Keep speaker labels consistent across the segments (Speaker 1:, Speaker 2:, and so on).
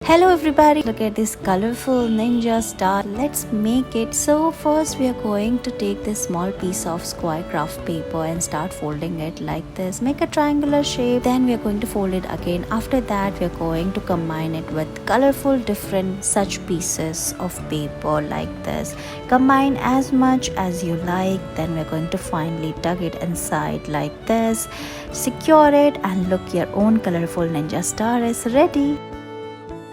Speaker 1: Hello everybody, look at this colorful ninja star. Let's make it. So first we are going to take this small piece of square craft paper and start folding it like this. Make a triangular shape, then we are going to fold it again. After that we are going to combine it with colorful different such pieces of paper like this. Combine as much as you like, then we are going to finally tuck it inside like this. Secure it and look, your own colorful ninja star is ready.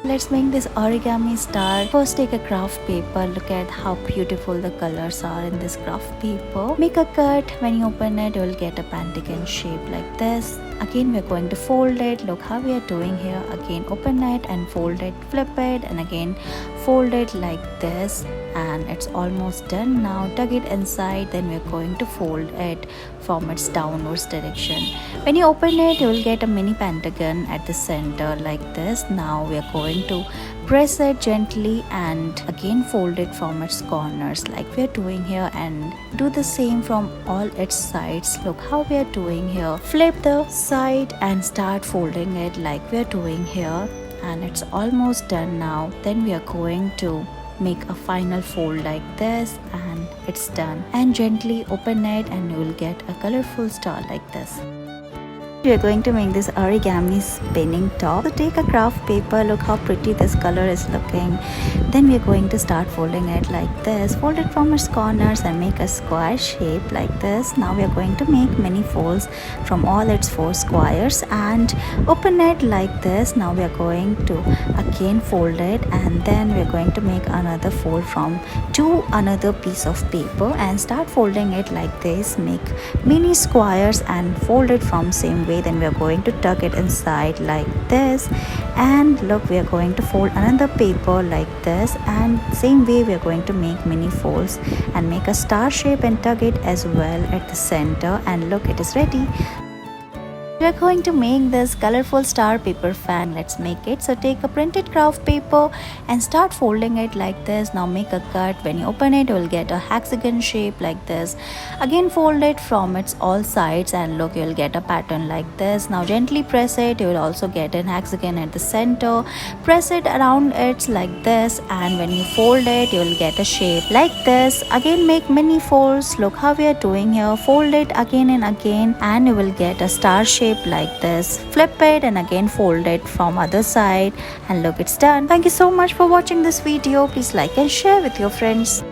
Speaker 1: Let's make this origami star. First take a craft paper. Look at how beautiful the colors are in this craft paper. Make a cut. When you open it, you will get a pentagon shape like this. Again we are going to fold it. Look how we are doing here. Again open it and fold it, flip it and again fold it like this, and it's almost done. Now tuck it inside, then we're going to fold it from its downwards direction. When you open it, you will get a mini pentagon at the center like this. Now we are going to press it gently and again fold it from its corners like we are doing here, and do the same from all its sides. Look how we are doing here. Flip the side and start folding it like we are doing here, and it's almost done now. Then we are going to make a final fold like this and it's done, and gently open it and you will get a colorful star like this. We are going to make this origami spinning top. So take a craft paper. Look how pretty this color is looking. Then we are going to start folding it like this. Fold it from its corners and make a square shape like this. Now we are going to make many folds from all its 4 squares and open it like this. Now we are going to again fold it, and then we are going to make another fold from to another piece of paper and start folding it like this. Make mini squares and fold it from same way. Then we are going to tuck it inside like this, and look, we are going to fold another paper like this, and same way we are going to make mini folds and make a star shape and tuck it as well at the center, and look, it is ready. We are going to make this colorful star paper fan. Let's make it. So take a printed craft paper and start folding it like this. Now make a cut. When you open it, you will get a hexagon shape like this. Again fold it from its all sides, and look, you will get a pattern like this. Now gently press it. You will also get an hexagon at the center. Press it around it like this, and when you fold it, you will get a shape like this. Again make many folds. Look how we are doing here. Fold it again and again, and you will get a star shape like this. Flip it and again fold it from other side, and look, it's done. Thank you so much for watching this video. Please like and share with your friends.